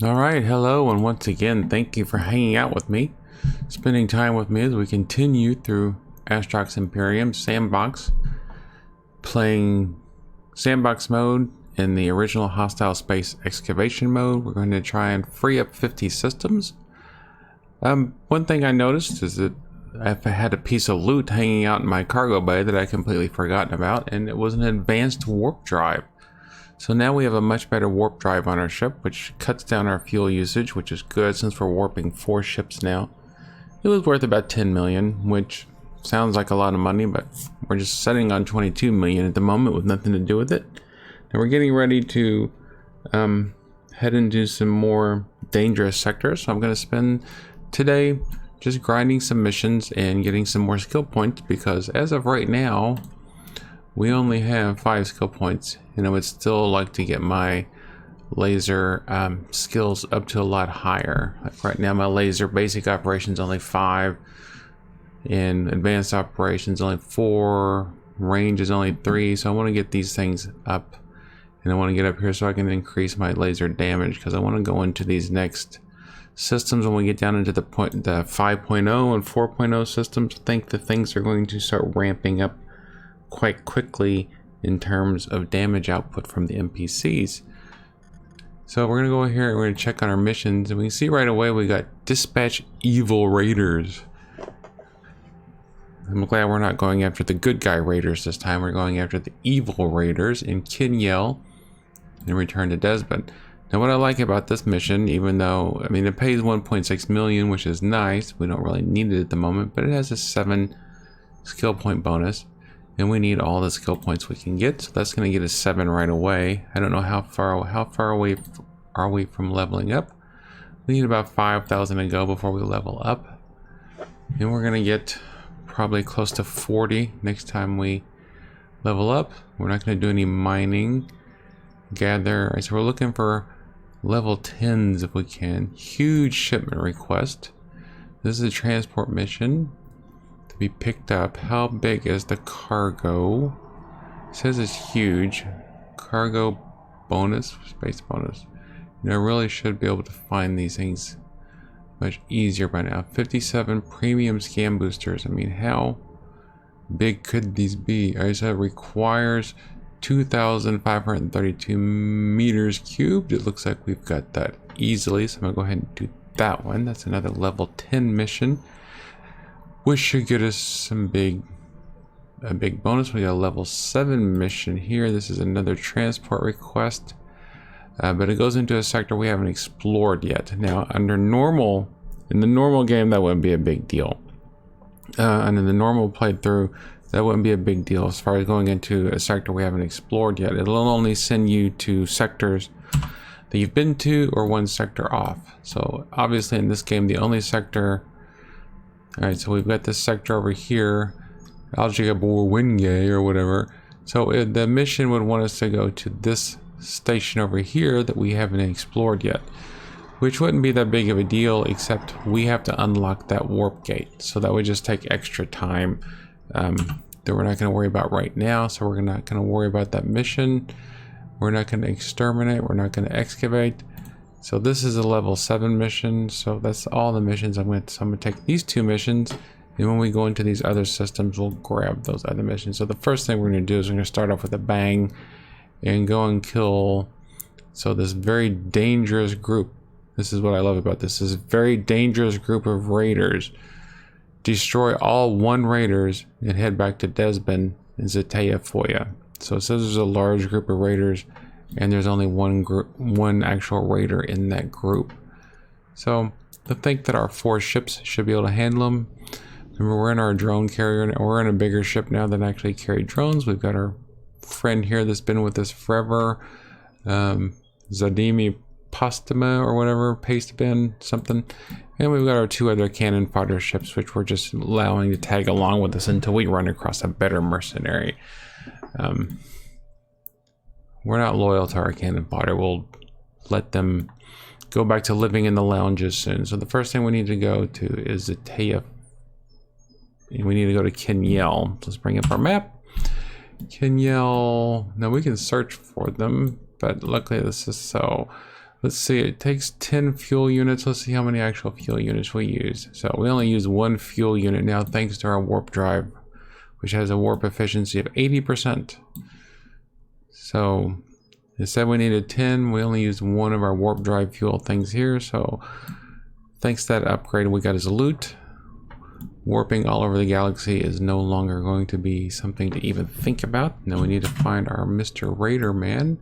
All right, hello, and once again, thank you for hanging out with me, spending time with me as we continue through Astrox Imperium Sandbox, playing Sandbox mode in the original Hostile Space Excavation mode. We're going to try and free up 50 systems. One thing I noticed is that I had a piece of loot hanging out in my cargo bay that I completely forgotten about, and it was an advanced warp drive. So now we have a much better warp drive on our ship, which cuts down our fuel usage, which is good since we're warping 4 ships now. It was worth about 10 million, which sounds like a lot of money, but we're just setting on 22 million at the moment with nothing to do with it. Now we're getting ready to head into some more dangerous sectors. So I'm going to spend today just grinding some missions and getting some more skill points, because as of right now, we only have 5 skill points, and I would still like to get my laser skills up to a lot higher. Like right now, my laser basic operations only 5, and advanced operations only 4, range is only 3. So I want to get these things up, and I want to get up here so I can increase my laser damage, because I want to go into these next systems when we get down into the 5.0 and 4.0 systems. I think the things are going to start ramping up quite quickly in terms of damage output from the NPCs. So we're gonna go here and we're gonna check on our missions, and we can see right away we got dispatch evil raiders. I'm glad we're not going after the good guy raiders this time. We're going after the evil raiders in Kinyel and return to Desmond. Now what I like about this mission, even though I mean it pays 1.6 million, which is nice, we don't really need it at the moment, but it has a 7 skill point bonus. And we need all the skill points we can get, so that's going to get us 7 right away. I don't know how far away are we from leveling up. We need about 5,000 to go before we level up, and we're going to get probably close to 40 next time we level up. We're not going to do any mining. Gather. So we're looking for level 10s if we can. Huge shipment request. This is a transport mission to be picked up. How big is the cargo? It says it's huge. Cargo bonus, space bonus. You know, I really should be able to find these things much easier by now. 57 premium scan boosters. I mean, how big could these be? I said it requires 2,532 meters cubed. It looks like we've got that easily, so I'm gonna go ahead and do that one. That's another level 10 mission, which should get us a big bonus. We got a level 7 mission here. This is another transport request, but it goes into a sector we haven't explored yet. Now, in the normal game, that wouldn't be a big deal. And in the normal playthrough, that wouldn't be a big deal as far as going into a sector we haven't explored yet. It'll only send you to sectors that you've been to or 1 sector off. So obviously in this game, the only sector. Alright, so we've got this sector over here, Algebor Wingay or whatever. So the mission would want us to go to this station over here that we haven't explored yet, which wouldn't be that big of a deal, except we have to unlock that warp gate. So that would just take extra time that we're not going to worry about right now. So we're not going to worry about that mission. We're not going to exterminate. We're not going to excavate. So this is a level 7 mission, so that's all the missions I'm going to take these 2 missions, and when we go into these other systems, we'll grab those other missions. So the first thing we're going to do is we're going to start off with a bang and go and kill, so this very dangerous group. This is what I love about this. This is a very dangerous group of raiders. Destroy all 1 raiders and head back to Desmond and Zetea Foya. So it says there's a large group of raiders, and there's only one actual raider in that group. So I think that our 4 ships should be able to handle them. Remember, we're in our drone carrier, and we're in a bigger ship now that actually carry drones. We've got our friend here that's been with us forever, Zadimi Postuma or whatever, Pastebin something. And we've got our 2 other cannon fodder ships, which we're just allowing to tag along with us until we run across a better mercenary. We're not loyal to our cannon fodder. We'll let them go back to living in the lounges soon. So the first thing we need to go to is Zetea. We need to go to Kinyel. Let's bring up our map. Kinyel. Now we can search for them, but luckily this is so Let's see, it takes 10 fuel units. Let's see how many actual fuel units we use. So we only use 1 fuel unit now thanks to our warp drive, which has a warp efficiency of 80%. So instead we needed 10, we only used 1 of our warp drive fuel things here. So thanks to that upgrade we got as loot. Warping all over the galaxy is no longer going to be something to even think about. Now we need to find our Mr. Raider man.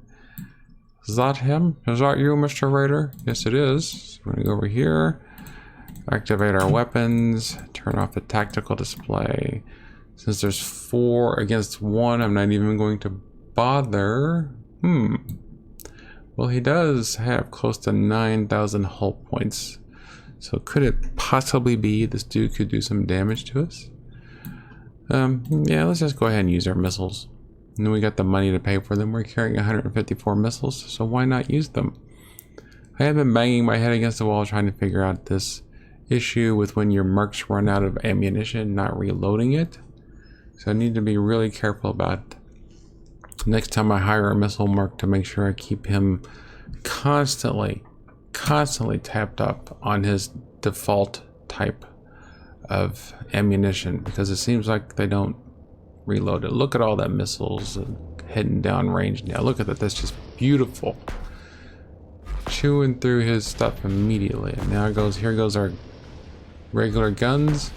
Is that him? Is that you, Mr. Raider? Yes, it is. So we're gonna go over here, activate our weapons, turn off the tactical display. Since there's 4 against 1, I'm not even going to bother. Well, he does have close to 9,000 hull points. So could it possibly be this dude could do some damage to us? Yeah, let's just go ahead and use our missiles. And then we got the money to pay for them. We're carrying 154 missiles, so why not use them? I have been banging my head against the wall trying to figure out this issue with when your mercs run out of ammunition, not reloading it. So I need to be really careful about next time I hire a missile merc to make sure I keep him constantly tapped up on his default type of ammunition, because it seems like they don't reload it. Look at all that missiles heading down range now. Look at that, that's just beautiful. Chewing through his stuff immediately. And now here goes our regular guns.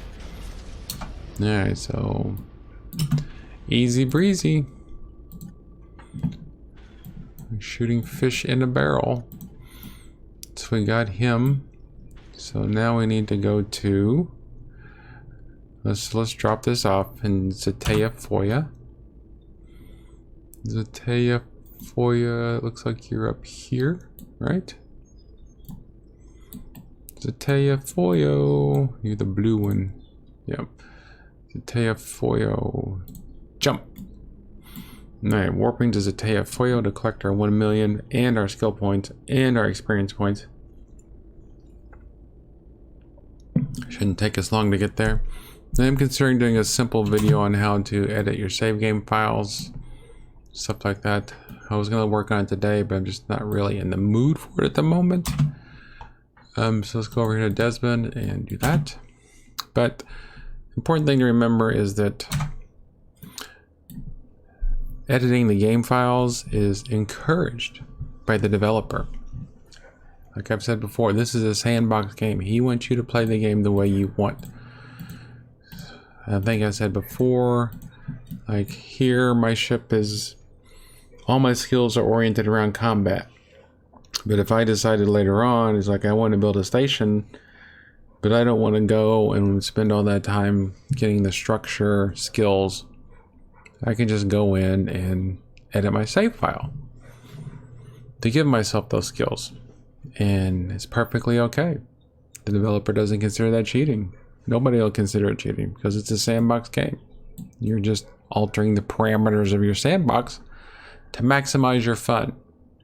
Alright, so easy breezy. Shooting fish in a barrel. So we got him. So now we need to go to, let's drop this off in Zetea Foya. Zetea Foya, it looks like you're up here, right? Zetea Foyo, you're the blue one. Yep. Zetea Foyo, jump. Alright, warping to Zetea Foyo to collect our 1 million and our skill points and our experience points. Shouldn't take us long to get there. I'm considering doing a simple video on how to edit your save game files, stuff like that. I was going to work on it today, but I'm just not really in the mood for it at the moment. So let's go over here to Desmond and do that. But important thing to remember is that editing the game files is encouraged by the developer. Like I've said before, this is a sandbox game. He wants you to play the game the way you want. I think I said before, like here my ship is, all my skills are oriented around combat. But if I decided later on, it's like I want to build a station, but I don't want to go and spend all that time getting the structure skills, I can just go in and edit my save file to give myself those skills. And it's perfectly okay. The developer doesn't consider that cheating. Nobody will consider it cheating because it's a sandbox game. You're just altering the parameters of your sandbox to maximize your fun.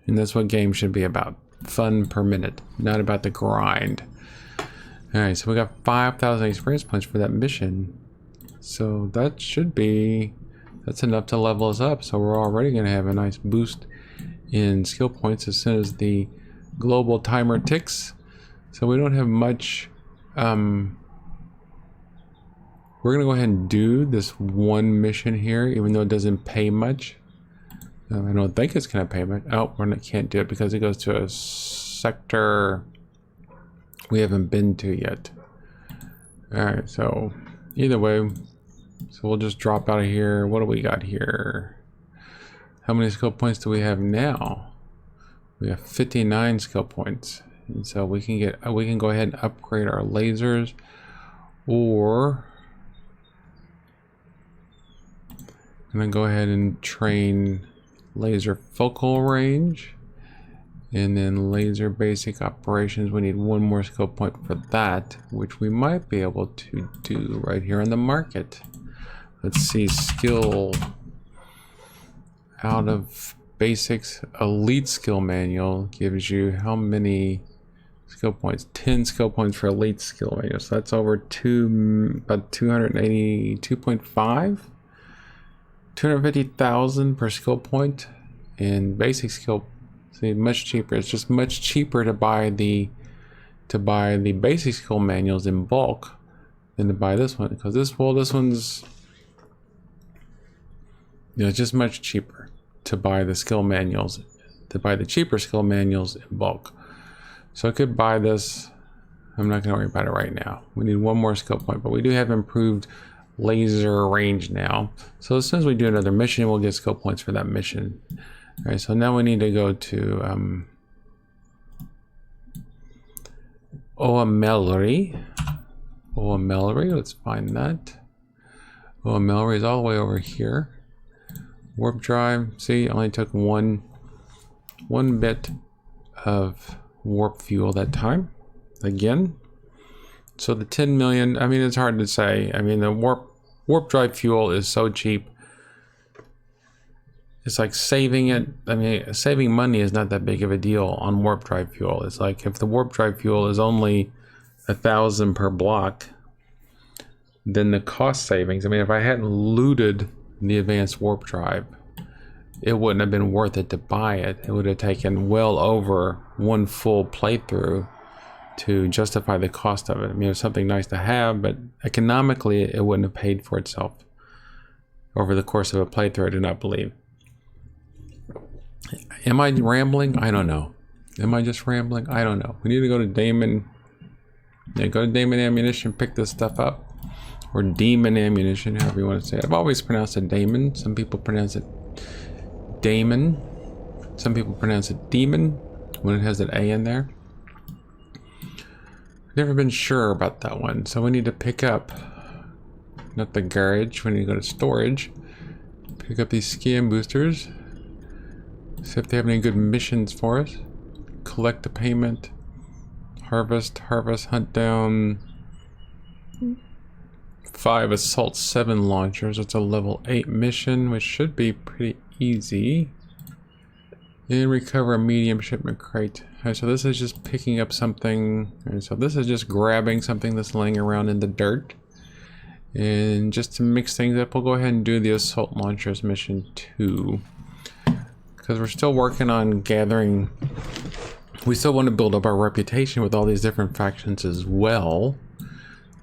And that's what games should be about. Fun per minute, not about the grind. Alright, so we got 5,000 experience points for that mission. So that should be, that's enough to level us up. So we're already going to have a nice boost in skill points as soon as the global timer ticks. So we don't have much. We're gonna go ahead and do this one mission here, even though it doesn't pay much. I don't think it's gonna pay much. Oh, can't do it because it goes to a sector we haven't been to yet. All right, so either way, so we'll just drop out of here. What do we got here? How many skill points do we have now? We have 59 skill points, and so we can go ahead and upgrade our lasers, or I'm gonna go ahead and train laser focal range, and then laser basic operations. We need 1 more skill point for that, which we might be able to do right here on the market. Let's see, skill out of basics. Elite skill manual gives you how many skill points? 10 skill points for elite skill manual. So that's over about 282.5, 250,000 per skill point. And basic skill See, much cheaper. It's just much cheaper to buy the basic skill manuals in bulk than to buy this one, because this one's, you know, it's just much cheaper to buy the skill manuals, to buy the cheaper skill manuals in bulk. So I could buy this. I'm not going to worry about it right now. We need one more skill point, but we do have improved laser range now. So as soon as we do another mission, we'll get skill points for that mission. All right, so now we need to go to Oamelry. Let's find that. Oamelry is all the way over here. Warp drive. See, it only took one bit of warp fuel that time. Again. So the 10 million, I mean, it's hard to say. I mean, the warp drive fuel is so cheap. It's like saving it. I mean, saving money is not that big of a deal on warp drive fuel. It's like if the warp drive fuel is only 1,000 per block, then the cost savings, I mean, if I hadn't looted the advanced warp drive, it wouldn't have been worth it to buy it. It would have taken well over one full playthrough to justify the cost of it. I mean, it's something nice to have, but economically, it wouldn't have paid for itself over the course of a playthrough, I do not believe. Am I rambling? I don't know. Am I just rambling? I don't know. We need to go to Damon. Yeah, go to Damon Ammunition, pick this stuff up. Or Demon Ammunition, however you want to say it. I've always pronounced it Damon. Some people pronounce it Damon. Some people pronounce it Demon when it has an A in there. Never been sure about that one. So we need to pick up, not the garage, we need to go to storage. Pick up these scan boosters. See if they have any good missions for us. Collect the payment. Harvest, hunt down 5 assault 7 launchers. It's a level 8 mission, which should be pretty easy. And recover a medium shipment crate. Alright, so this is just picking up something. Alright, so this is just grabbing something that's laying around in the dirt. And just to mix things up, we'll go ahead and do the assault launchers mission 2. Because we're still working on gathering. We still want to build up our reputation with all these different factions as well.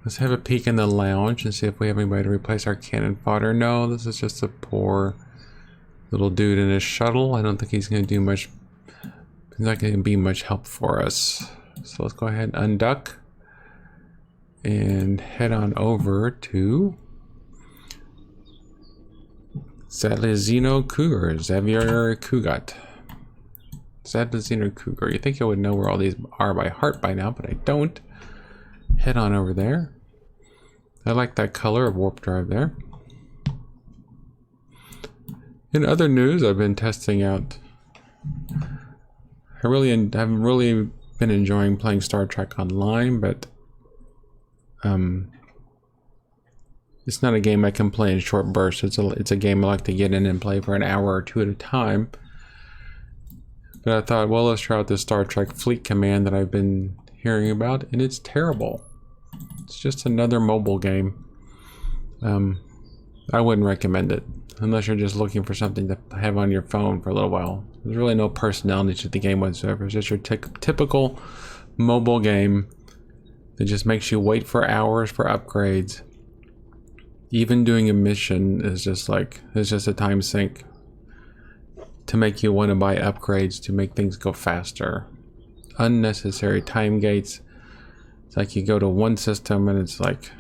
Let's have a peek in the lounge and see if we have anybody to replace our cannon fodder. No, this is just a poor little dude in his shuttle. I don't think he's going to do much. He's not going to be much help for us. So let's go ahead and unduck and head on over to Zadlazino Cougar, Xavier Cugat. Zadlazino Cougar. You think I would know where all these are by heart by now, but I don't. Head on over there. I like that color of warp drive there. In other news, I've been testing out. I haven't really been enjoying playing Star Trek Online, but it's not a game I can play in short bursts. It's a game I like to get in and play for an hour or two at a time. But I thought, well, let's try out this Star Trek Fleet Command that I've been hearing about, and it's terrible. It's just another mobile game. I wouldn't recommend it unless you're just looking for something to have on your phone for a little while. There's really no personality to the game whatsoever. It's just your typical mobile game that just makes you wait for hours for upgrades. Even doing a mission is just like, it's just a time sink to make you want to buy upgrades to make things go faster. Unnecessary time gates. It's like you go to one system and it's like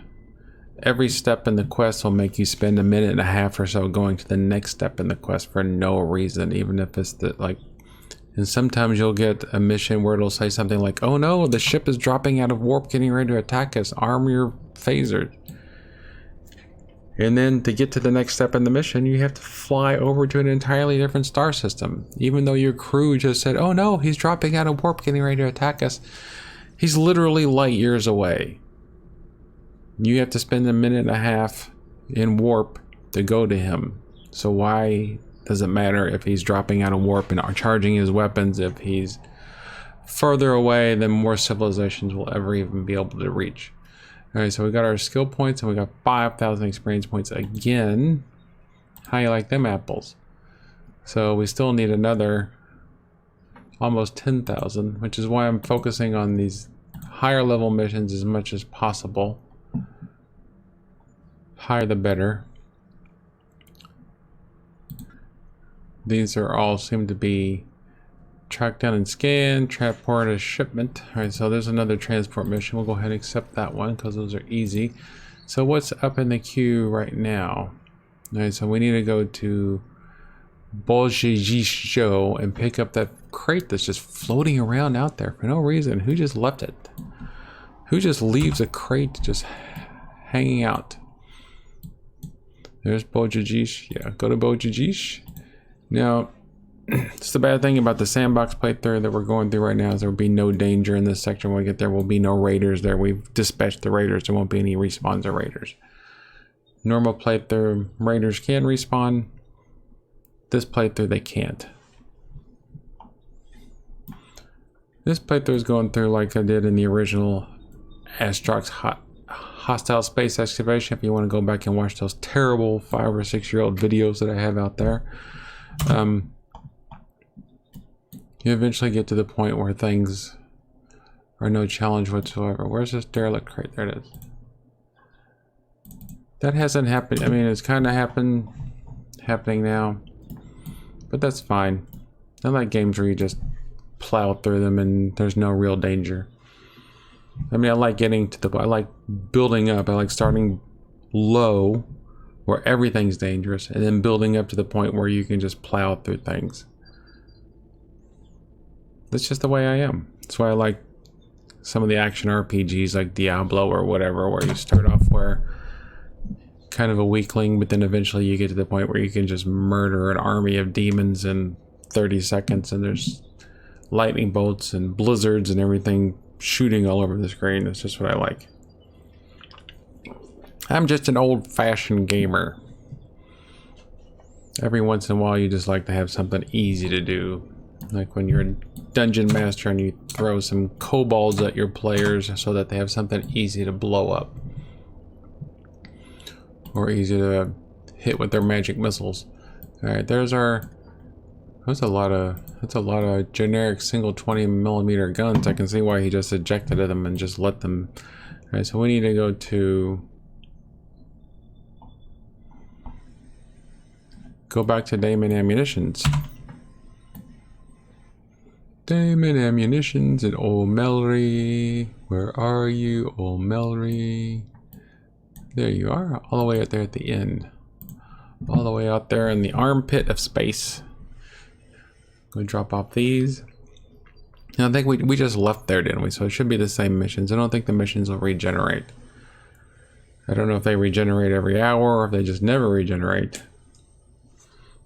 every step in the quest will make you spend a minute and a half or so going to the next step in the quest for no reason, even if it's and sometimes you'll get a mission where it'll say something like, oh no, the ship is dropping out of warp, getting ready to attack us, arm your phasers. And then to get to the next step in the mission, you have to fly over to an entirely different star system. Even though your crew just said, oh no, he's dropping out of warp, getting ready to attack us. He's literally light years away. You have to spend a minute and a half in warp to go to him. So why does it matter if he's dropping out of warp and are charging his weapons if he's further away than more civilizations will ever even be able to reach? Alright, so we got our skill points and we got 5,000 experience points again. How you like them apples? So we still need another almost 10,000, which is why I'm focusing on these higher level missions as much as possible. Higher the better. These are all seem to be track down and scan, transport a shipment. Alright, so there's another transport mission. We'll go ahead and accept that one because those are easy. So what's up in the queue right now? Alright, so we need to go to Bolshevik and pick up that crate that's just floating around out there for no reason. Who just left it? Who just leaves a crate just hanging out? There's Bolshevik. Yeah, go to Bolshevik. Now, it's the bad thing about the sandbox playthrough that we're going through right now is there will be no danger in this section. When we get there, will be no raiders there. We've dispatched the raiders. There won't be any respawns of raiders. Normal playthrough, raiders can respawn. This playthrough, they can't. This playthrough is going through like I did in the original Astrox Hostile Space Excavation. If you want to go back and watch those terrible 5 or 6 year old videos that I have out there. You eventually get to the point where things are no challenge whatsoever. Where's this derelict crate? There it is. That hasn't happened. I mean, it's kind of happening now, but that's fine. I like games where you just plow through them and there's no real danger. I mean, I like getting to I like building up. I like starting low where everything's dangerous and then building up to the point where you can just plow through things. That's just the way I am. That's why I like some of the action RPGs like Diablo or whatever, where you start off where kind of a weakling, but then eventually you get to the point where you can just murder an army of demons in 30 seconds and there's lightning bolts and blizzards and everything shooting all over the screen. That's just what I like. I'm just an old-fashioned gamer. Every once in a while you just like to have something easy to do. Like when you're a dungeon master and you throw some kobolds at your players so that they have something easy to blow up. Or easy to hit with their magic missiles. Alright, there's our... That's a lot of generic single 20mm guns. I can see why he just ejected them and just let them... Alright, so we need to go to... Go back to Damon Ammunitions. Damon Ammunitions at Old Melry. Where are you, Old Melry? There you are, all the way out there at the end. All the way out there in the armpit of space. Go drop off these. Now, I think we just left there, didn't we? So it should be the same missions. I don't think the missions will regenerate. I don't know if they regenerate every hour or if they just never regenerate.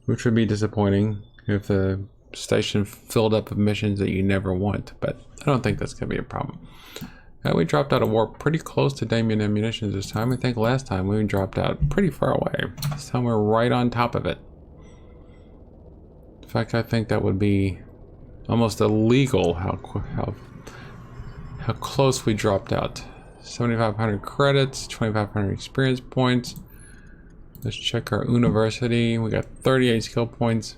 Which would be disappointing if the station filled up with missions that you never want, but I don't think that's gonna be a problem. We dropped out of warp pretty close to Damien Ammunitions this time. I think last time we dropped out pretty far away. This time we're right on top of it. In fact, I think that would be almost illegal how close we dropped out. 7,500 credits, 2,500 experience points. Let's check our university. We got 38 skill points,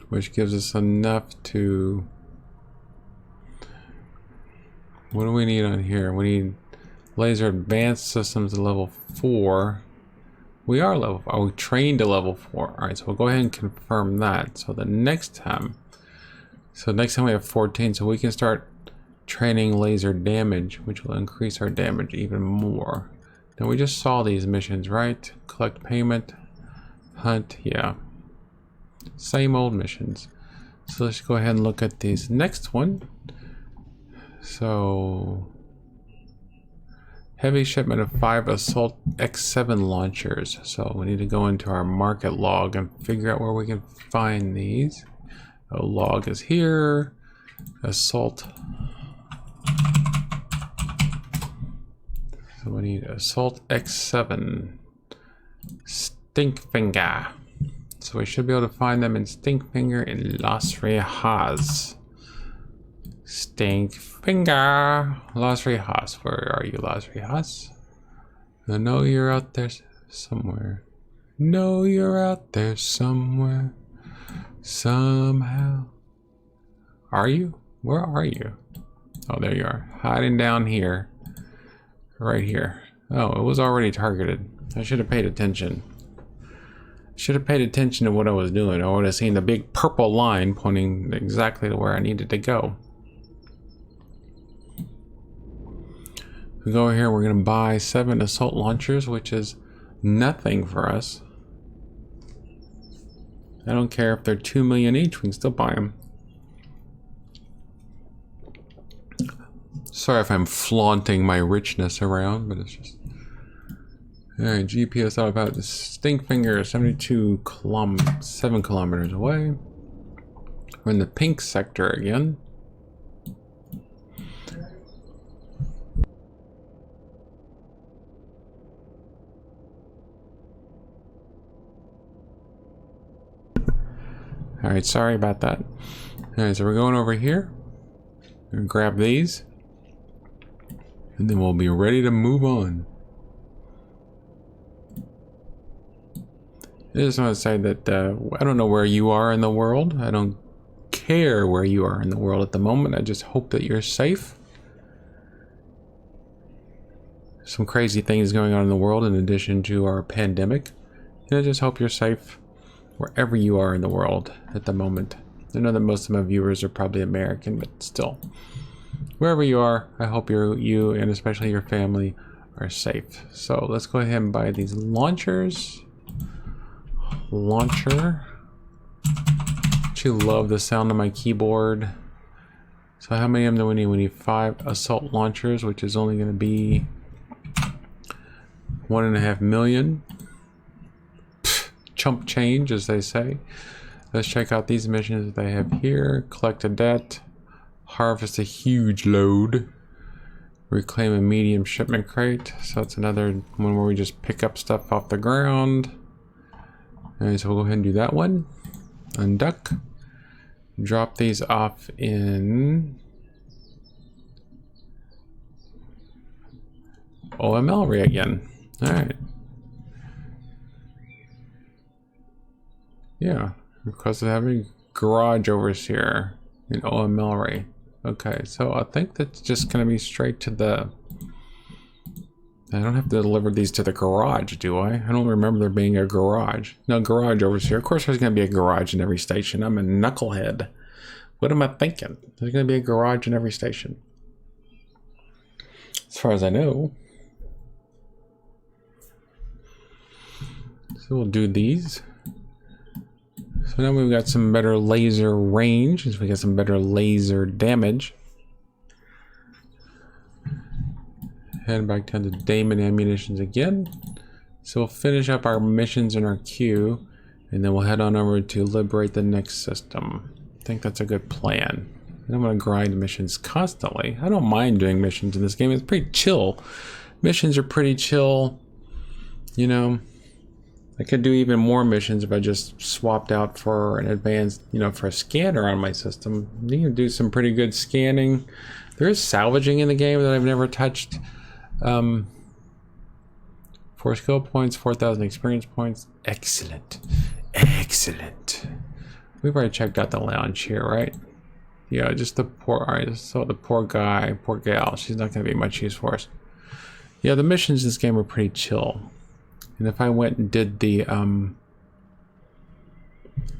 which gives us enough to... What do we need on here? We need laser advanced systems at level 4. We are level 4. Oh, we trained to level 4. Alright, so we'll go ahead and confirm that. So the next time... So next time we have 14, so we can start training laser damage, which will increase our damage even more. Now we just saw these missions, right? Collect payment, hunt, yeah. Same old missions. So let's go ahead and look at these. Next one. So, heavy shipment of 5 Assault X7 launchers. So we need to go into our market log and figure out where we can find these. A log is here. Assault. So we need Assault X7. Stinkfinger. So we should be able to find them in Stinkfinger in Las Rejas. Stinkfinger. Las Rejas. Where are you, Las Rejas? I know you're out there somewhere. Know you're out there somewhere. Somehow. Are you? Where are you? Oh, there you are. Hiding down here. Right here. Oh, it was already targeted. I should have paid attention. Should have paid attention to what I was doing. I would have seen the big purple line pointing exactly to where I needed to go. We go over here, we're going to buy 7 assault launchers, which is nothing for us. I don't care if they're 2 million each, we can still buy them. Sorry if I'm flaunting my richness around, but it's just... Alright, GPS autopilot, the stink finger, 7 kilometers away. We're in the pink sector again. Alright, sorry about that. Alright, so we're going over here. We're gonna grab these. And then we'll be ready to move on. I just want to say that I don't know where you are in the world. I don't care where you are in the world at the moment. I just hope that you're safe. Some crazy things going on in the world in addition to our pandemic. And I just hope you're safe wherever you are in the world at the moment. I know that most of my viewers are probably American, but still. Wherever you are, I hope you and especially your family are safe. So let's go ahead and buy these launchers. Launcher. Actually love the sound of my keyboard. So how many of them do we need? We need 5 assault launchers, which is only going to be 1.5 million. Pfft, chump change, as they say. Let's check out these missions that they have here. Collect a debt. Harvest a huge load. Reclaim a medium shipment crate. So that's another one where we just pick up stuff off the ground. Alright, so we'll go ahead and do that one. Unduck. Drop these off in OML again. Alright. Yeah, because of having garage overseer in OML. Okay, so I think that's just going to be straight to the... I don't have to deliver these to the garage, do I? I don't remember there being a garage. No, garage overseer. Of course there's going to be a garage in every station. I'm a knucklehead. What am I thinking? There's going to be a garage in every station. As far as I know. So we'll do these. So now we've got some better laser range. We got some better laser damage. Head back down to Damon Ammunitions again. So we'll finish up our missions in our queue, and then we'll head on over to liberate the next system. I think that's a good plan. I don't want to grind missions constantly. I don't mind doing missions in this game. It's pretty chill. Missions are pretty chill. You know, I could do even more missions if I just swapped out for an advanced, you know, for a scanner on my system. You can do some pretty good scanning. There is salvaging in the game that I've never touched. 4 skill points, 4,000 experience points. Excellent. Excellent. We've already checked out the lounge here, right? Yeah, just the poor, alright, so the poor guy, poor gal, she's not going to be much use for us. Yeah, the missions in this game are pretty chill. And if I went and did the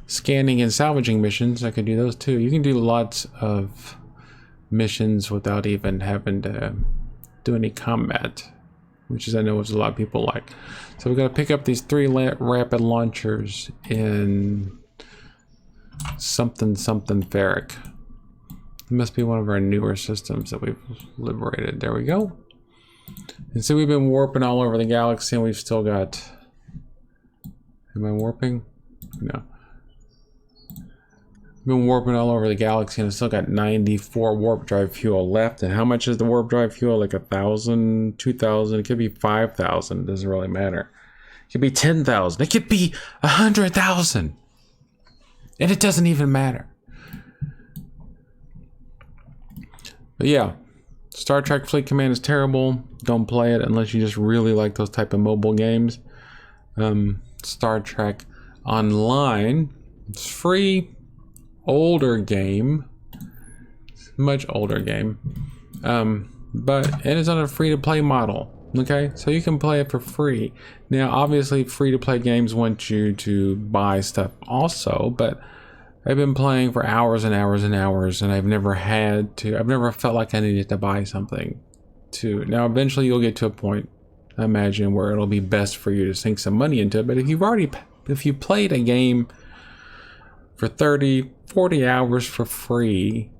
scanning and salvaging missions, I could do those too. You can do lots of missions without even having to do any combat, which is, I know, what a lot of people like. So we've got to pick up these 3 rapid launchers in something ferric. It must be one of our newer systems that we've liberated. There we go. And so we've been warping all over the galaxy, and we've still got... Am I warping? No. Been warping all over the galaxy, and I've still got 94 warp drive fuel left. And how much is the warp drive fuel? Like 1,000, 2,000, it could be 5,000. It doesn't really matter. It could be 10,000. It could be 100,000. And it doesn't even matter. But yeah, Star Trek Fleet Command is terrible. Don't play it unless you just really like those type of mobile games. Star Trek Online, it's free. Older game, much older game. But it is on a free-to-play model. Okay, so you can play it for free. Now, obviously, free-to-play games want you to buy stuff also, but I've been playing for hours and hours and hours, and I've never felt like I needed to buy something. Now, eventually you'll get to a point, I imagine, where it'll be best for you to sink some money into it, but if you played a game for 30, 40 hours for free,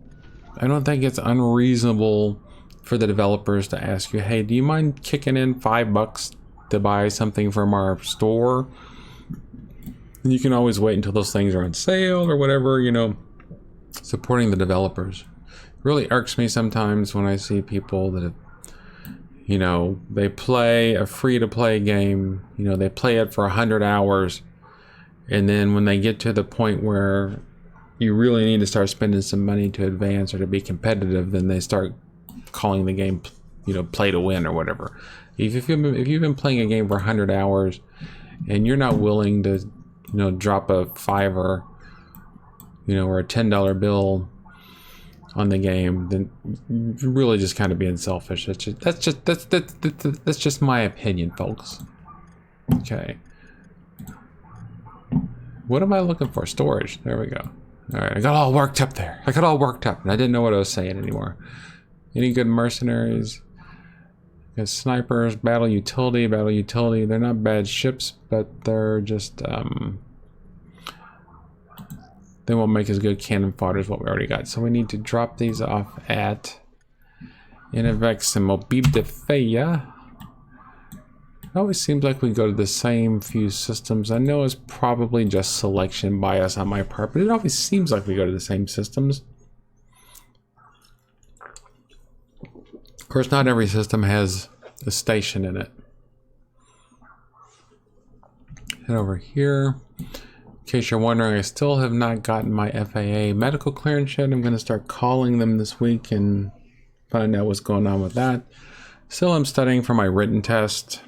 I don't think it's unreasonable for the developers to ask you, hey, do you mind kicking in $5 to buy something from our store? And you can always wait until those things are on sale or whatever, you know, supporting the developers. It really irks me sometimes when I see people that have, you know, they play a free-to-play game, you know, they play it for 100 hours, and then when they get to the point where you really need to start spending some money to advance or to be competitive, then they start calling the game, you know, play to win or whatever. If you've been playing a game for 100 hours and you're not willing to, you know, drop a $5, you know, or a $10 bill on the game, then you're really just kind of being selfish. That's just my opinion, folks. Okay. What am I looking for? Storage. There we go. All right, I got all worked up there. I got all worked up, and I didn't know what I was saying anymore. Any good mercenaries? Got snipers, battle utility. They're not bad ships, but they're just they won't make as good cannon fodder as what we already got. So we need to drop these off at Innovex and Mobile de Feya. It always seems like we go to the same few systems. I know it's probably just selection bias on my part, but it always seems like we go to the same systems. Of course, not every system has a station in it. Head over here. In case you're wondering, I still have not gotten my FAA medical clearance yet. I'm going to start calling them this week and find out what's going on with that. Still, I'm studying for my written test.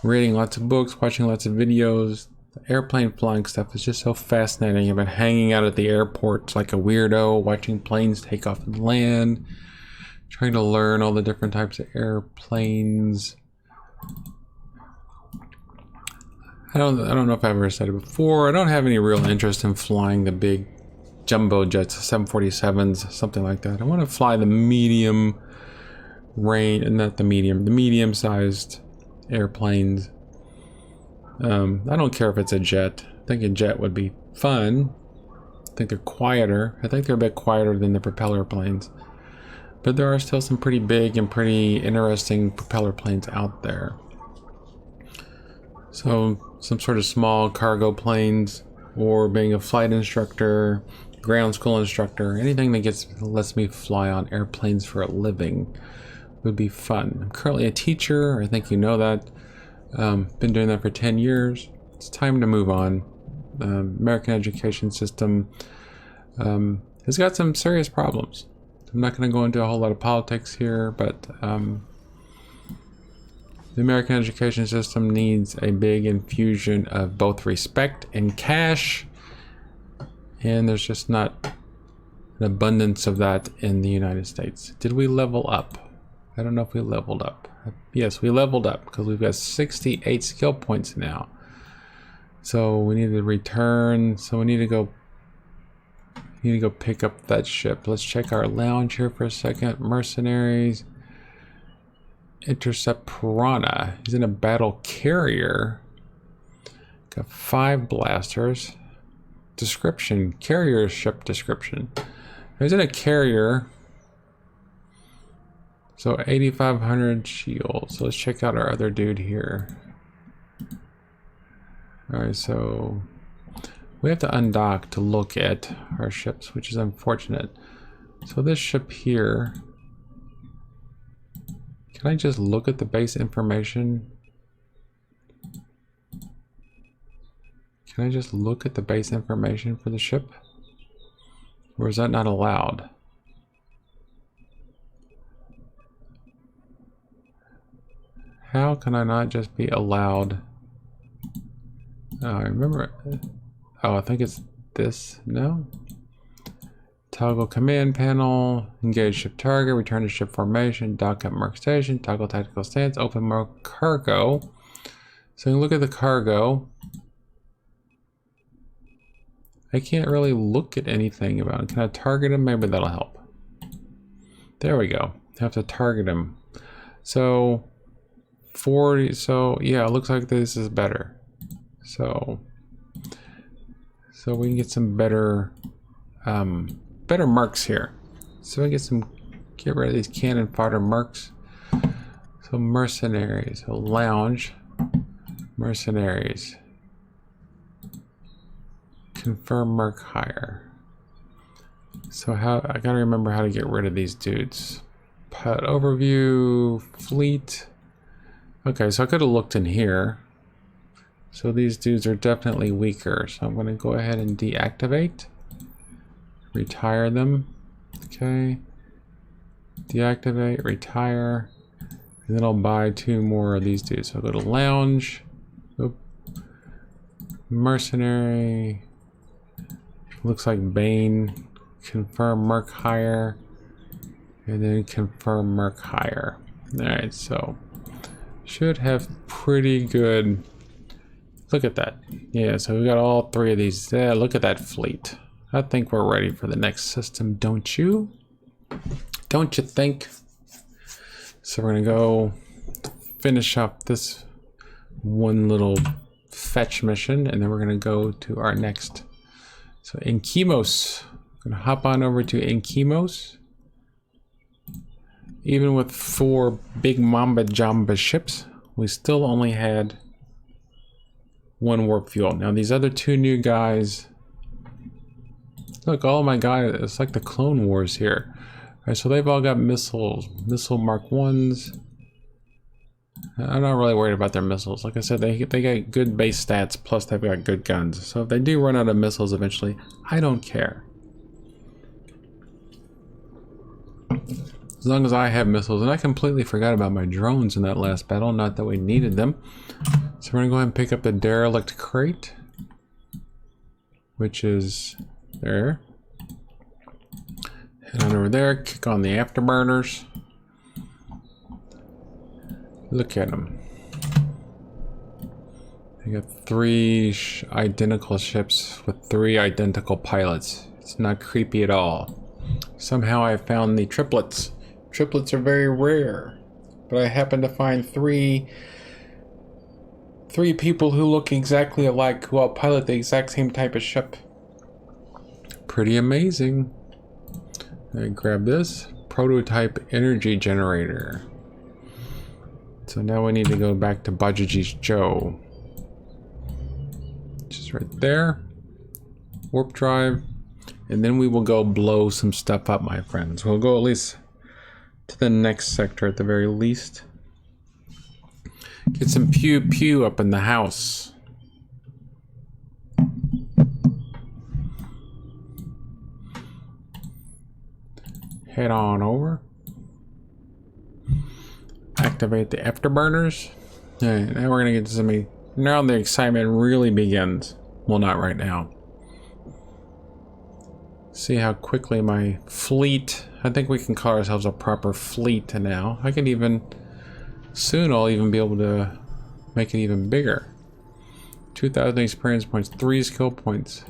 Reading lots of books, watching lots of videos. The airplane flying stuff is just so fascinating. I've been hanging out at the airport like a weirdo, watching planes take off and land, trying to learn all the different types of airplanes. I don't know if I've ever said it before. I don't have any real interest in flying the big jumbo jets, 747s, something like that. I want to fly the medium range, not the medium-sized airplanes. I don't care if it's a jet. I think a jet would be fun. I think they're quieter. I think they're a bit quieter than the propeller planes. But there are still some pretty big and pretty interesting propeller planes out there. So some sort of small cargo planes, or being a flight instructor, ground school instructor, anything that lets me fly on airplanes for a living would be fun. I'm currently a teacher. I think you know that. Been doing that for 10 years. It's time to move on. American education system has got some serious problems. I'm not going to go into a whole lot of politics here, but the American education system needs a big infusion of both respect and cash, and there's just not an abundance of that in the United States. Did we level up? I don't know if we leveled up. Yes, we leveled up because we've got 68 skill points now. So we need to return. So we need to go pick up that ship. Let's check our lounge here for a second. Mercenaries. Intercept Piranha. He's in a battle carrier. Got 5 blasters. Description. Carrier ship description. He's in a carrier. So 8,500 shield. So let's check out our other dude here. Alright, so we have to undock to look at our ships, which is unfortunate. So this ship here, can I just look at the base information? Can I just look at the base information for the ship? Or is that not allowed? How can I not just be allowed? Oh, I remember. Oh, I think it's this. No? Toggle command panel, engage ship target, return to ship formation, dock at mark station, toggle tactical stance, open mark cargo. So look at the cargo. I can't really look at anything about it. Can I target him? Maybe that'll help. There we go. I have to target him. So 40, so yeah, it looks like this is better. So we can get some better better marks here. So I get rid of these cannon fodder marks. So mercenaries, so lounge, mercenaries. Confirm mark higher. So I gotta remember how to get rid of these dudes. Pilot overview, fleet. Okay, so I could have looked in here. So these dudes are definitely weaker. So I'm gonna go ahead and deactivate. Retire them. Okay. Deactivate, retire. And then I'll buy 2 more of these dudes. So I'll go to lounge. Oop. Mercenary. Looks like Bane. Confirm mark higher. And then confirm mark higher. Alright, so should have pretty good. Look at that. Yeah, so we got all 3 of these. Yeah, look at that fleet. I think we're ready for the next system, don't you? Don't you think? So we're gonna go finish up this one little fetch mission, and then we're gonna go to our next. So Inkimos. I'm gonna hop on over to Inkimos. Even with 4 big Mamba Jamba ships, we still only had 1 warp fuel. Now these other 2 new guys. Look, all my guys, it's like the Clone Wars here. Alright, so they've all got missiles. Missile Mark 1s. I'm not really worried about their missiles. Like I said, they got good base stats, plus they've got good guns. So if they do run out of missiles eventually, I don't care. As long as I have missiles. And I completely forgot about my drones in that last battle, not that we needed them. So we're gonna go ahead and pick up the derelict crate, which is there. Head on over there, kick on the afterburners. Look at them. They got 3 identical ships with 3 identical pilots. It's not creepy at all. Somehow I found the triplets. Triplets are very rare, but I happen to find 3 people who look exactly alike, who all pilot the exact same type of ship. Pretty amazing. I grab this prototype energy generator. So now we need to go back to Bajaji's Joe. Just right there. Warp drive. And then we will go blow some stuff up, my friends. We'll go at least to the next sector at the very least. Get some pew pew up in the house. Head on over. Activate the afterburners. Alright, now we're gonna get to somebody. Now the excitement really begins. Well, not right now. See how quickly my fleet. I think we can call ourselves a proper fleet now. I can even soon. I'll even be able to make it even bigger. 2,000 experience points, 3 skill points.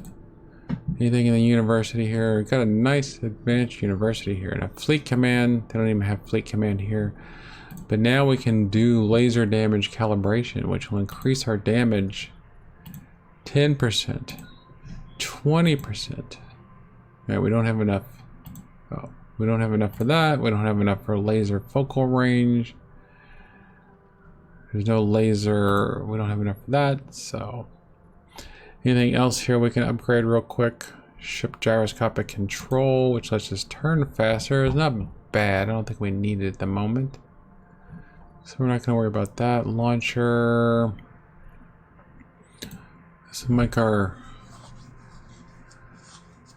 Anything in the university here? We've got a nice advanced university here. And a fleet command. They don't even have fleet command here. But now we can do laser damage calibration, which will increase our damage 10%, 20%. Right, we don't have enough. Oh, we don't have enough for that. We don't have enough for laser focal range. There's no laser. We don't have enough for that. So, anything else here we can upgrade real quick? Ship gyroscopic control, which lets us turn faster. It's not bad. I don't think we need it at the moment. So we're not going to worry about that. Launcher. This will make our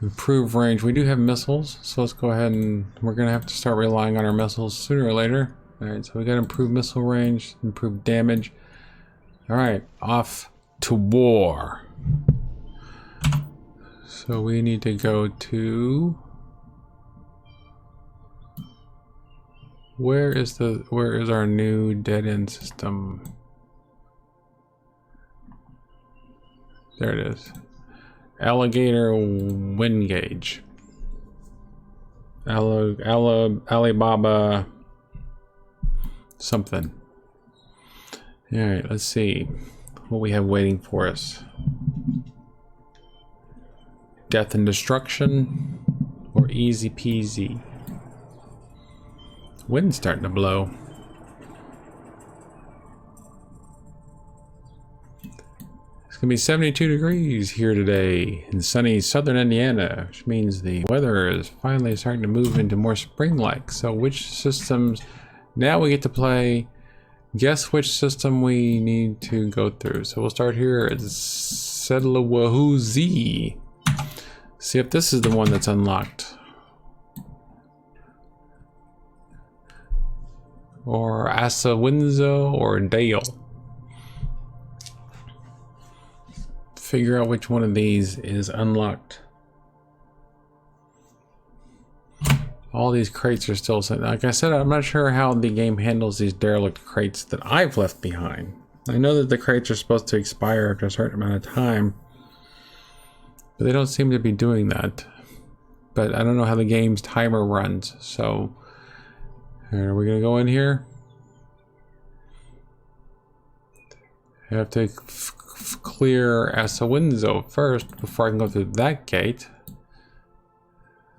improve range. We do have missiles, so let's go ahead and we're going to have to start relying on our missiles sooner or later. Alright, so we got improved missile range, improved damage. Alright, off to war. So we need to go to Where is our new dead end system? There it is. Alligator wind gauge. Alibaba something. Alright, let's see what we have waiting for us. Death and destruction or easy peasy. Wind's starting to blow. It's gonna be 72 degrees here today in sunny southern Indiana, which means the weather is finally starting to move into more spring-like. So which systems, now we get to play, guess which system we need to go through. So we'll start here at Sedlawahoo-Z. See if this is the one that's unlocked. Or Asawinzo or Dale. Figure out which one of these is unlocked. All these crates are still sitting. Like I said, I'm not sure how the game handles these derelict crates that I've left behind. I know that the crates are supposed to expire after a certain amount of time, but they don't seem to be doing that. But I don't know how the game's timer runs, so are we gonna go in here? I have to clear Asawinzo first before I can go through that gate.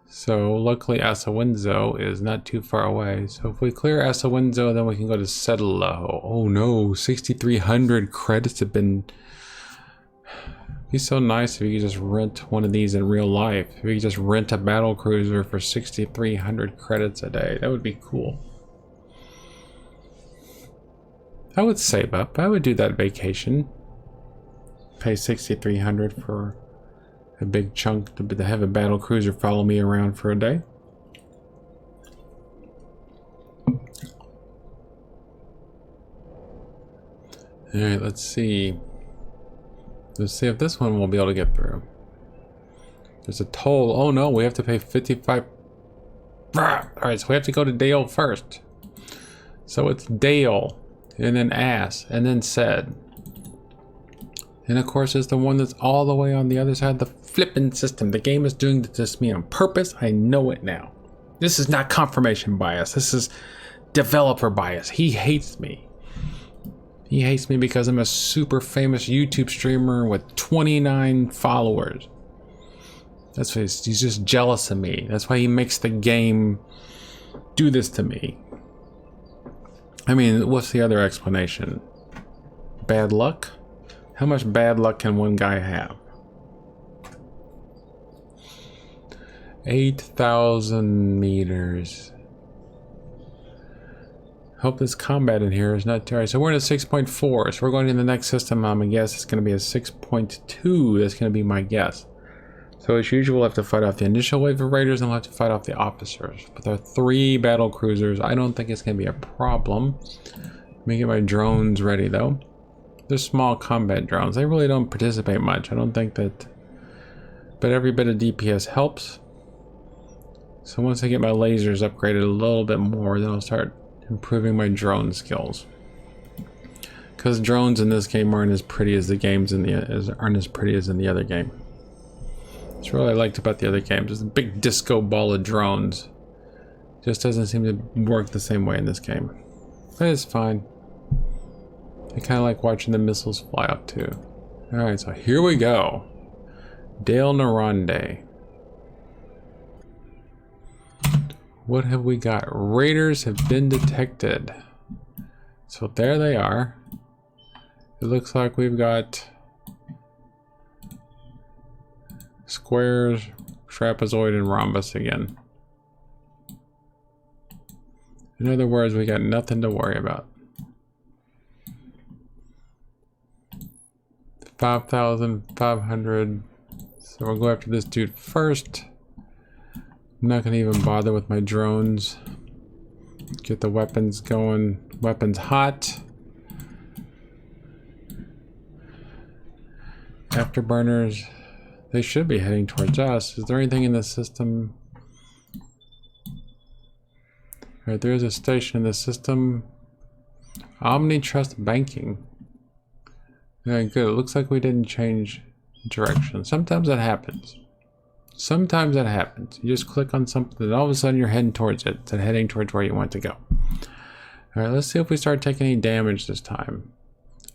So luckily Asawinzo is not too far away. So if we clear Asawinzo, then we can go to Sedlaho. Oh no, 6,300 credits have been... It'd be so nice if you could just rent one of these in real life. If you could just rent a battle cruiser for 6,300 credits a day, that would be cool. I would save up. I would do that vacation. Pay 6,300 for a big chunk to have a battle cruiser follow me around for a day. Alright, let's see. Let's see if this one we'll be able to get through. There's a toll. Oh no, we have to pay 55. Alright, so we have to go to Dale first. So it's Dale, and then Ass, and then Said. And of course, it's the one that's all the way on the other side of the flipping system. The game is doing this to me on purpose. I know it now. This is not confirmation bias. This is developer bias. He hates me. He hates me because I'm a super famous YouTube streamer with 29 followers. That's why he's just jealous of me. That's why he makes the game do this to me. I mean, what's the other explanation? Bad luck? How much bad luck can one guy have? 8,000 meters. Hope this combat in here is not too right. So we're in a 6.4. So we're going to the next system. I'm gonna guess it's going to be a 6.2. That's going to be my guess. So as usual, we'll have to fight off the initial wave of raiders and we'll have to fight off the officers. But there are 3 battle cruisers. I don't think it's going to be a problem. Let me get my drones ready though. They're small combat drones. They really don't participate much. I don't think that... But every bit of DPS helps. So once I get my lasers upgraded a little bit more, then I'll start improving my drone skills. Because drones in this game aren't as pretty as the games in the... aren't as pretty as in the other game. That's what I liked about the other games. It's a big disco ball of drones. Just doesn't seem to work the same way in this game. But it's fine. I kind of like watching the missiles fly up too. Alright, so here we go. Dale Narande. What have we got? Raiders have been detected. So there they are. It looks like we've got squares, trapezoid, and rhombus again. In other words, we got nothing to worry about. 5,500. So we'll go after this dude first. I'm not gonna even bother with my drones. Get the weapons going. Weapons hot. Afterburners. They should be heading towards us. Is there anything in the system? Alright, there is a station in the system. Omni Trust Banking. Alright, good. It looks like we didn't change direction. Sometimes that happens. Sometimes that happens. You just click on something and all of a sudden you're heading towards it. Instead of heading towards where you want to go. Alright, let's see if we start taking any damage this time.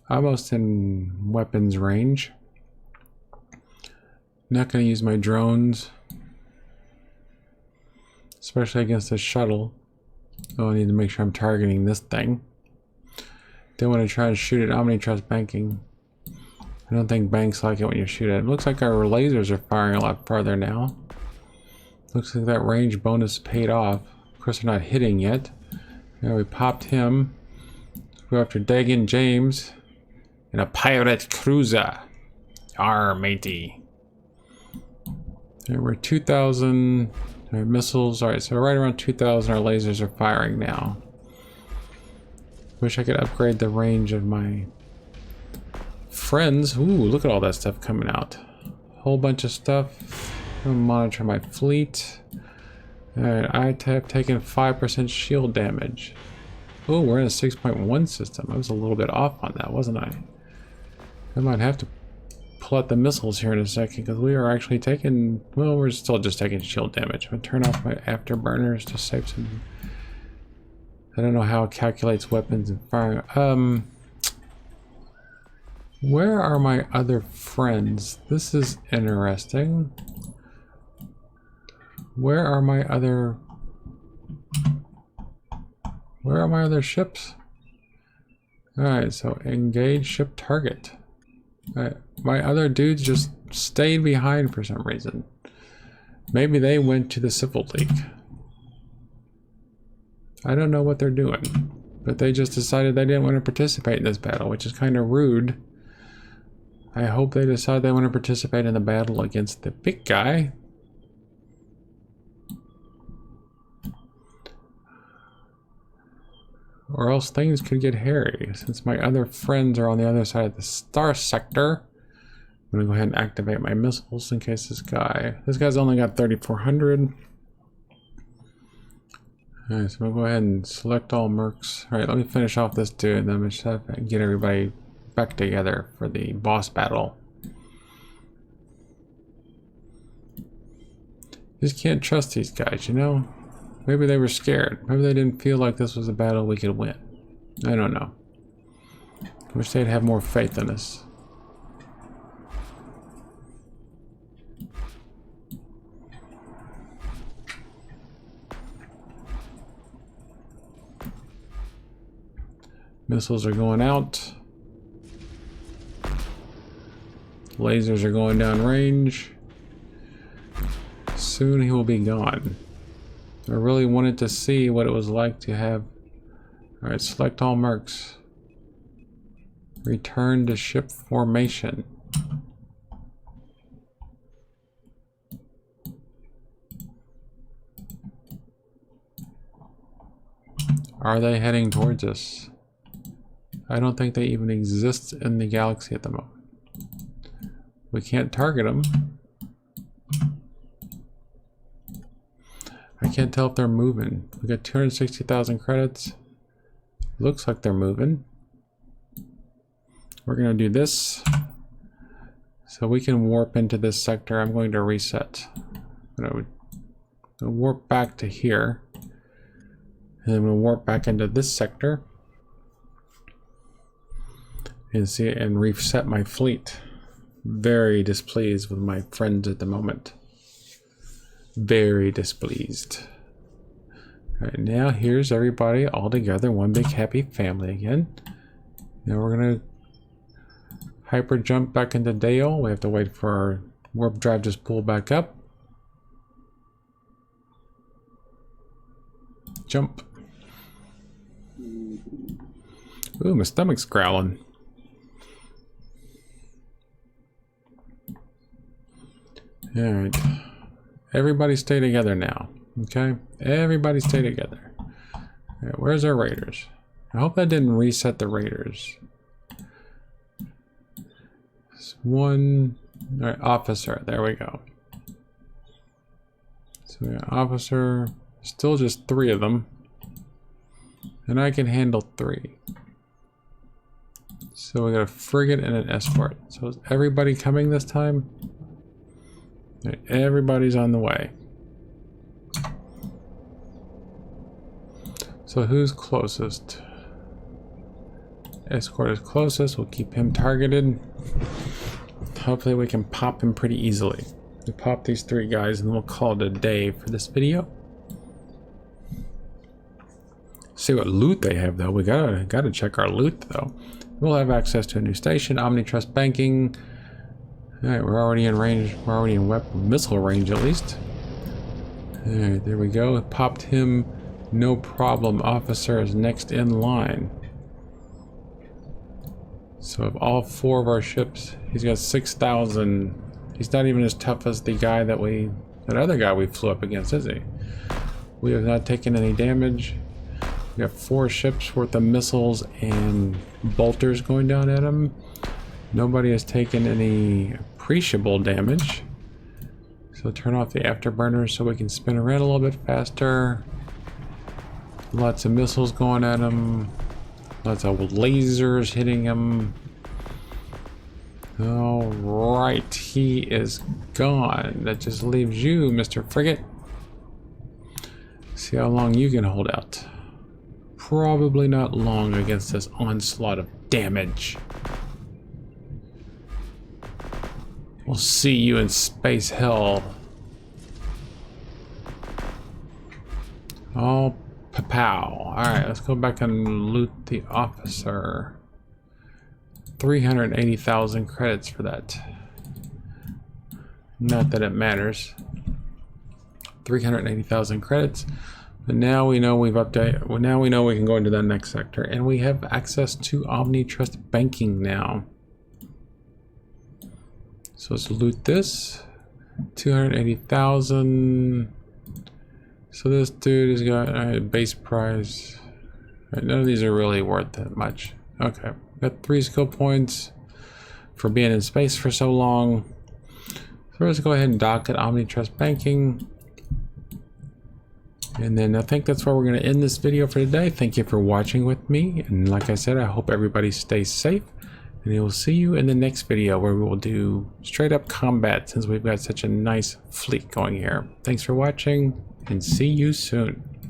Almost in weapons range. Not going to use my drones. Especially against the shuttle. Oh, I need to make sure I'm targeting this thing. Then when I try to shoot at Omni Trust Banking. I don't think banks like it when you shoot at it. Looks like our lasers are firing a lot farther now. Looks like that range bonus paid off. Of course, they're not hitting yet. Yeah, we popped him. Go after Dagan James in a pirate cruiser. Arr, matey. There we're 2,000 missiles. Alright, so right around 2,000 our lasers are firing now. Wish I could upgrade the range of my friends. Ooh, look at all that stuff coming out. Whole bunch of stuff. I'm gonna monitor my fleet. Alright, I have taken 5% shield damage. Oh, we're in a 6.1 system. I was a little bit off on that, wasn't I? I might have to pull out the missiles here in a second because we are actually taking, well, we're still just taking shield damage. I'm gonna turn off my afterburners to save some. I don't know how it calculates weapons and firing. Where are my other friends? This is interesting. Where are my other ships? Alright, so engage ship target. Alright, my other dudes just stayed behind for some reason. Maybe they went to the Civil League. I don't know what they're doing, but they just decided they didn't want to participate in this battle, which is kind of rude. I hope they decide they want to participate in the battle against the big guy. Or else things could get hairy. Since my other friends are on the other side of the star sector, I'm gonna go ahead and activate my missiles in case this guy's only got 3,400. Alright, so we'll go ahead and select all mercs. Alright, let me finish off this dude and then we should get everybody back together for the boss battle. Just can't trust these guys, you know? Maybe they were scared. Maybe they didn't feel like this was a battle we could win. I don't know. Wish they'd have more faith in us. Missiles are going out. Lasers are going down range. Soon he will be gone. I really wanted to see what it was like to have. Alright, select all mercs. Return to ship formation. Are they heading towards us? I don't think they even exist in the galaxy at the moment. We can't target them. I can't tell if they're moving. We got 260,000 credits. Looks like they're moving. We're gonna do this so we can warp into this sector. I'm going to reset. I'm gonna warp back to here, and then we'll warp back into this sector and see and reset my fleet. Very displeased with my friends at the moment. Very displeased. Alright, now here's everybody all together, one big happy family again. Now we're gonna hyper jump back into Dale. We have to wait for our warp drive to pull back up. Jump. Ooh, my stomach's growling. Alright. Everybody stay together now. Okay? Everybody stay together. Alright, where's our raiders? I hope that didn't reset the raiders. It's one. Alright, officer. There we go. So we got officer. Still just 3 of them. And I can handle 3. So we got a frigate and an escort. So is everybody coming this time? Everybody's on the way. So who's closest? Escort is closest. We'll keep him targeted. Hopefully we can pop him pretty easily. We pop these 3 guys and we'll call it a day for this video. See what loot they have though. We gotta check our loot though. We'll have access to a new station, Omnitrust Banking. Alright, we're already in range. We're already in weapon missile range at least. Alright, there we go. Popped him. No problem. Officer is next in line. So of all 4 of our ships, he's got 6,000. He's not even as tough as the guy that other guy we flew up against, is he? We have not taken any damage. We got 4 ships worth of missiles and bolters going down at him. Nobody has taken any appreciable damage. So turn off the afterburners so we can spin around a little bit faster. Lots of missiles going at him. Lots of lasers hitting him. Alright, he is gone. That just leaves you, Mr. Frigate. See how long you can hold out. Probably not long against this onslaught of damage. We'll see you in space hell. Oh, pow. Alright, let's go back and loot the officer. 380,000 credits for that. Not that it matters. 380,000 credits. But now we know we've updated. Well, now we know we can go into that next sector, and we have access to Omnitrust Banking now. So let's loot this. 280,000. So this dude has got a base price. Right, none of these are really worth that much. Okay, got 3 skill points for being in space for so long. So let's go ahead and dock at Omnitrust Banking. And then I think that's where we're going to end this video for today. Thank you for watching with me. And like I said, I hope everybody stays safe. And we will see you in the next video where we will do straight up combat since we've got such a nice fleet going here. Thanks for watching and see you soon.